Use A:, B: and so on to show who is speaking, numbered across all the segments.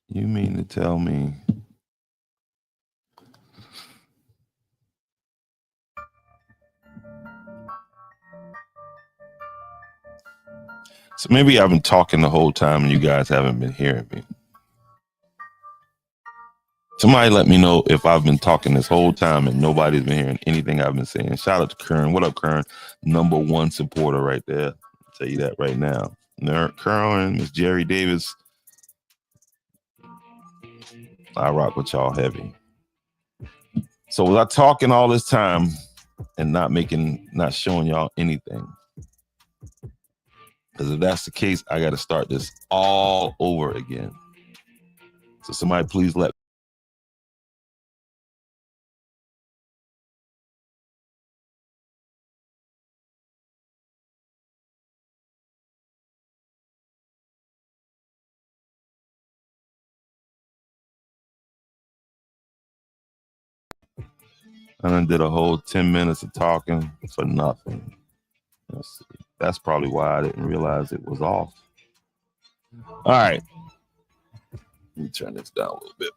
A: You mean to tell me so maybe I've been talking the whole time and you guys haven't been hearing me. Somebody let me know if I've been talking this whole time and nobody's been hearing anything I've been saying. Shout out to Kern. What up, Kern? Number one supporter right there. I'll tell you that right now. Kern, Miss Jerry Davis. I rock with y'all heavy. So was I talking all this time and not showing y'all anything? Because if that's the case, I got to start this all over again. So somebody please let I done did a whole 10 minutes of talking for nothing. That's probably why I didn't realize it was off. All right. Let me turn this down a little bit.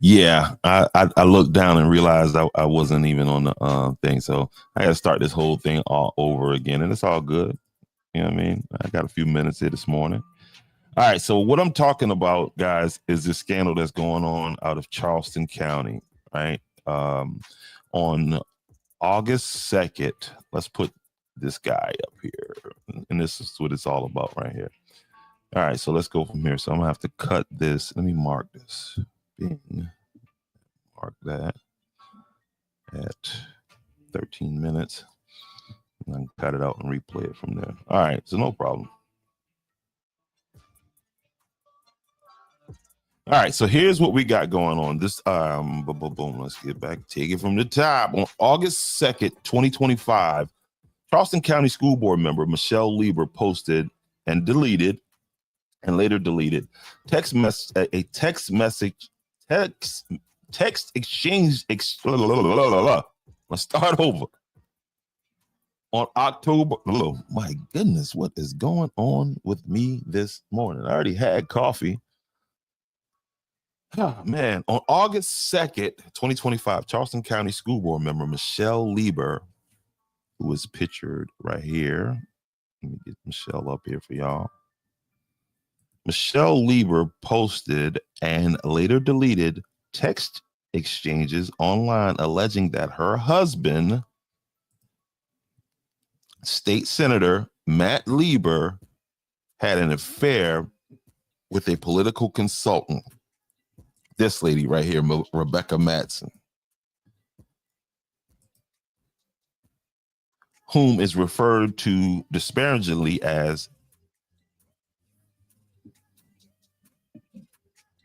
A: Yeah, I looked down and realized I wasn't even on the thing. So I had to start this whole thing all over again. And it's all good. You know what I mean? I got a few minutes here this morning. All right. So what I'm talking about, guys, is this scandal that's going on out of Charleston County, right? On August 2nd, let's put this guy up here. And this is what it's all about right here. All right. So let's go from here. So I'm going to have to cut this. Let me mark this. Mark that at 13 minutes. And then cut it out and replay it from there. All right. So no problem. All right, so here's what we got going on. This boom, let's get back, take it from the top. On August 2nd, 2025, Charleston County School Board member Michelle Leber posted and later deleted text exchange. Let's start over. On October, oh my goodness, what is going on with me this morning? I already had coffee. Oh, man, on August 2nd, 2025, Charleston County School Board member Michelle Leber, who was pictured right here. Let me get Michelle up here for y'all. Michelle Leber posted and later deleted text exchanges online alleging that her husband, State Senator Matt Leber, had an affair with a political consultant. This lady right here, Rebecca Matson, whom is referred to disparagingly as,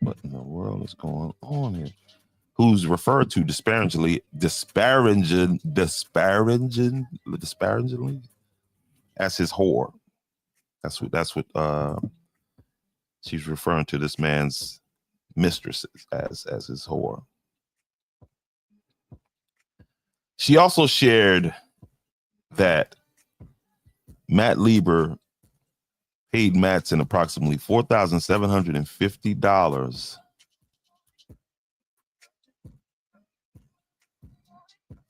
A: what in the world is going on here? Who's referred to disparagingly as his whore. That's what she's referring to this man's mistresses as his whore. She also shared that Matt Leber paid Matson approximately $4,750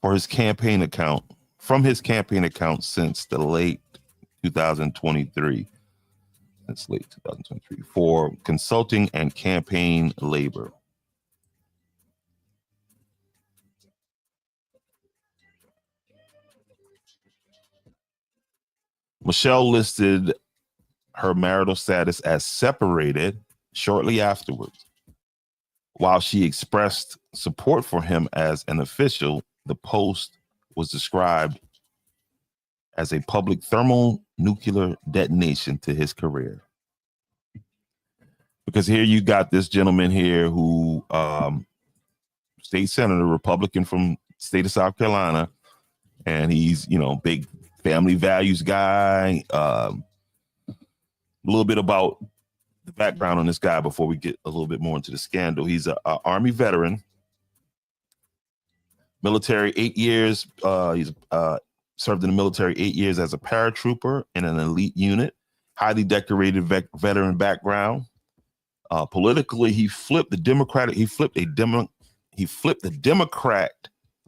A: for his campaign account, from his campaign account since the late 2023. Since late 2023 for consulting and campaign labor. Michelle listed her marital status as separated shortly afterwards. While she expressed support for him as an official, the post was described as a public thermonuclear detonation to his career. Because here you got this gentleman here who, state senator, Republican from state of South Carolina, and he's, big family values guy. A little bit about the background on this guy before we get a little bit more into the scandal. He's a Army veteran. Military 8 years. He's served in the military 8 years as a paratrooper in an elite unit. Highly decorated veteran background. Politically, he flipped the Democratic. He flipped the Democrat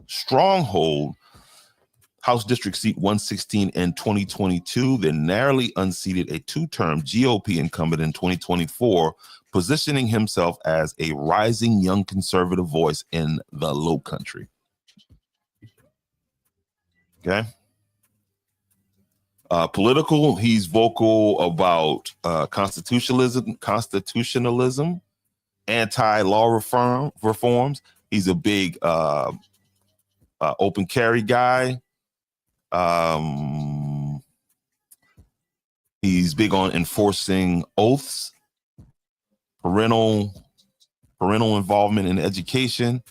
A: stronghold House District Seat 116 in 2022, then narrowly unseated a two-term GOP incumbent in 2024, positioning himself as a rising young conservative voice in the Low Country. Okay. Political, he's vocal about constitutionalism, anti-law reforms. He's a big open carry guy. He's big on enforcing oaths, parental involvement in education.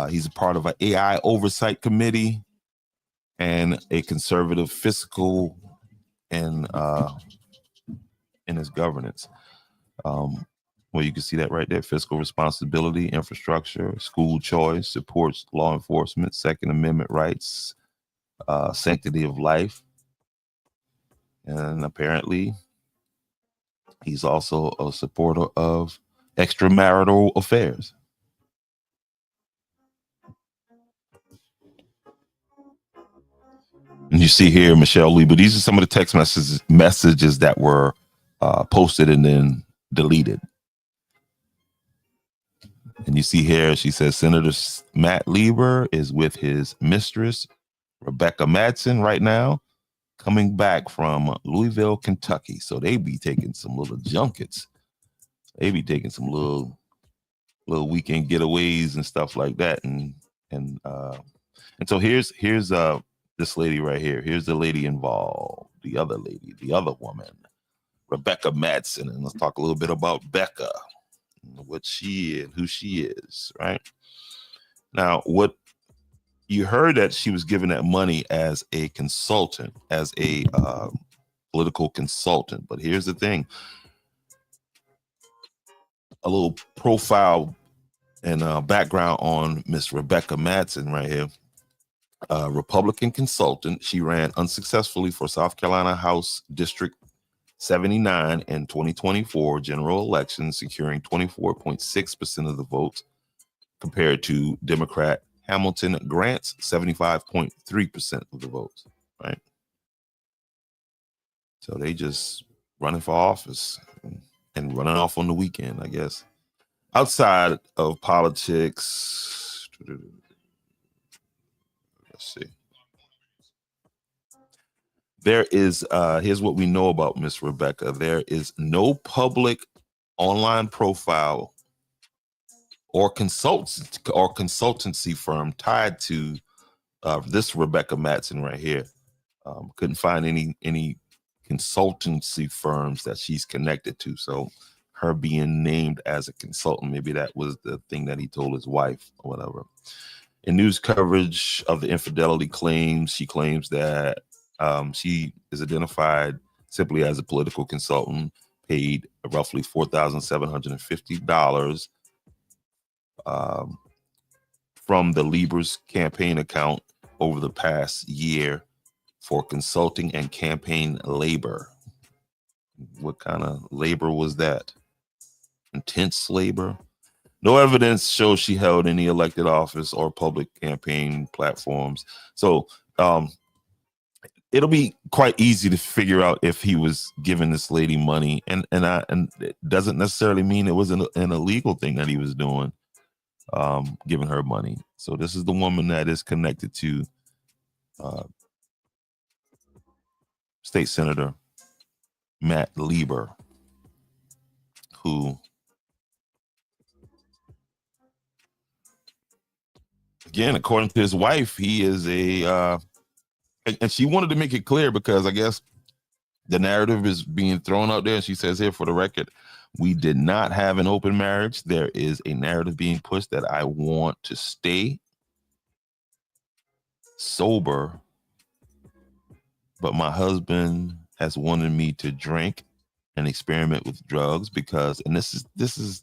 A: He's a part of an AI oversight committee and a conservative fiscal and in his governance. Well, you can see that right there. Fiscal responsibility, infrastructure, school choice, supports law enforcement, Second Amendment rights, sanctity of life. And apparently, he's also a supporter of extramarital affairs. And you see here, Michelle Lee, but these are some of the text messages that were posted and then deleted. And you see here, she says, Senator Matt Leber is with his mistress, Rebecca Madsen, right now, coming back from Louisville, Kentucky. So they be taking some little junkets. They be taking some little weekend getaways and stuff like that. And so here's this lady right here. Here's the lady involved, the other lady, the other woman, Rebecca Madsen. And let's talk a little bit about Becca, what she is, who she is, right? Now, what you heard that she was given that money as a consultant, as a political consultant. But here's the thing. A little profile and background on Miss Rebecca Madsen right here. Republican consultant. She ran unsuccessfully for South Carolina House District 79 in 2024 general election, securing 24.6% of the votes compared to Democrat Hamilton Grant's 75.3% of the votes, right? So they just running for office and running off on the weekend, I guess. Outside of politics, let's see. There is, here's what we know about Miss Rebecca. There is no public online profile or consultancy firm tied to this Rebecca Madsen right here. Couldn't find any consultancy firms that she's connected to. So her being named as a consultant, maybe that was the thing that he told his wife or whatever. In news coverage of the infidelity claims, she claims that she is identified simply as a political consultant, paid roughly $4,750 from the Leber's campaign account over the past year for consulting and campaign labor. What kind of labor was that? Intense labor? No evidence shows she held any elected office or public campaign platforms. So it'll be quite easy to figure out if he was giving this lady money, and it doesn't necessarily mean it was an illegal thing that he was doing, giving her money. So this is the woman that is connected to State Senator Matt Leber, who, again, according to his wife, he is and she wanted to make it clear because I guess the narrative is being thrown out there. She says here, for the record, we did not have an open marriage. There is a narrative being pushed that I want to stay sober, but my husband has wanted me to drink and experiment with drugs because, and this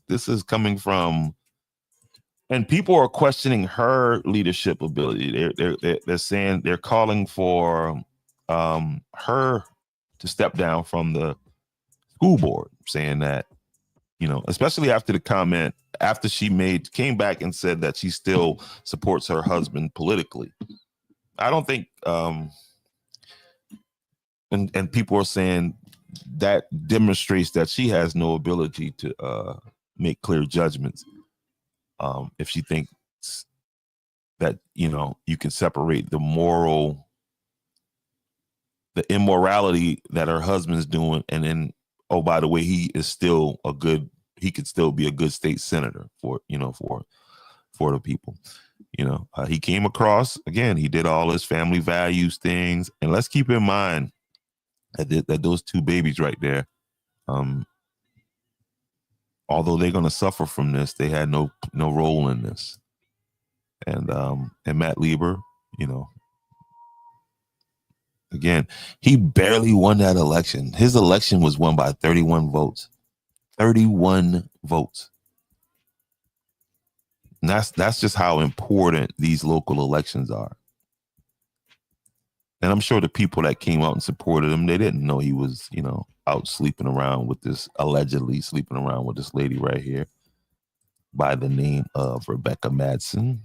A: is coming from And people are questioning her leadership ability. They're saying they're calling for her to step down from the school board, saying that, especially after the comment after she came back and said that she still supports her husband politically. I don't think and people are saying that demonstrates that she has no ability to make clear judgments. If she thinks that, you can separate the immorality that her husband's doing, and then, oh, by the way, he could still be a good state senator for the people. He came across, again, he did all his family values things. And let's keep in mind that those two babies right there, although they're going to suffer from this, they had no role in this. And Matt Leber, again, he barely won that election. His election was won by 31 votes. 31 votes. And that's just how important these local elections are. And I'm sure the people that came out and supported him, they didn't know he was, out allegedly sleeping around with this lady right here by the name of Rebecca Madsen.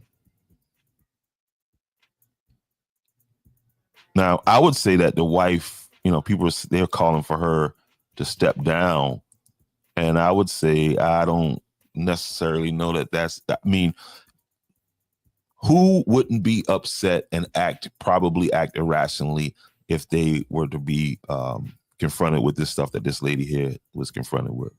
A: Now, I would say that the wife, they're calling for her to step down. And I would say, I don't necessarily know who wouldn't be upset and probably act irrationally if they were to be confronted with this stuff that this lady here was confronted with?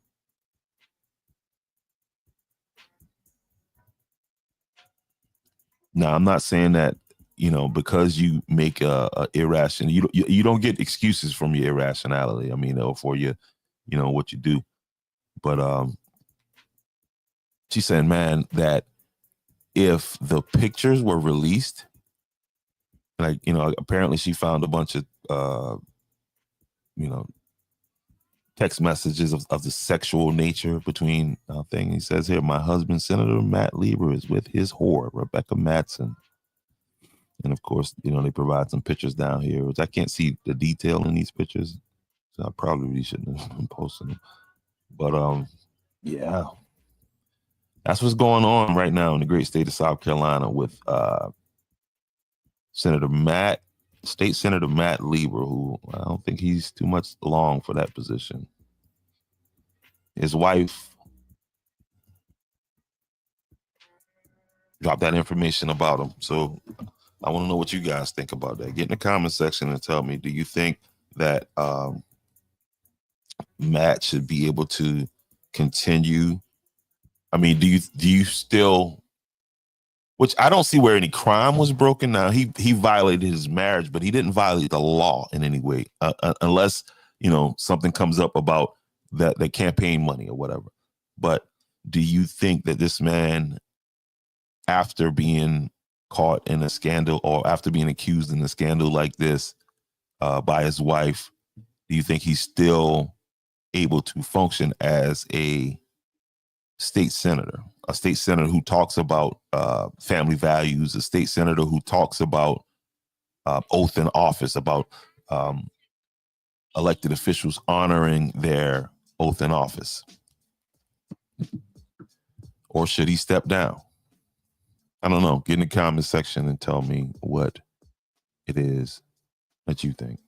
A: Now, I'm not saying that, because you make a irrational, you don't get excuses from your irrationality. I mean, or for your, what you do. But she's saying, man, that if the pictures were released, like, apparently she found a bunch of, text messages of the sexual nature between thing. He says here, my husband, Senator Matt Leber, is with his whore, Rebecca Madsen. And of course, they provide some pictures down here, which I can't see the detail in these pictures. So I probably shouldn't have been posting them. But yeah. That's what's going on right now in the great state of South Carolina with State Senator Matt Leber, who I don't think he's too much long for that position. His wife dropped that information about him. So I want to know what you guys think about that. Get in the comment section and tell me, do you think that Matt should be able to continue? I mean, do you still, which I don't see where any crime was broken. Now, he violated his marriage, but he didn't violate the law in any way, unless, something comes up about the campaign money or whatever. But do you think that this man, after being caught in a scandal or after being accused in a scandal like this by his wife, do you think he's still able to function as a state senator who talks about family values, a state senator who talks about oath in office, about elected officials honoring their oath in office? Or should he step down? I don't know. Get in the comment section and tell me what it is that you think.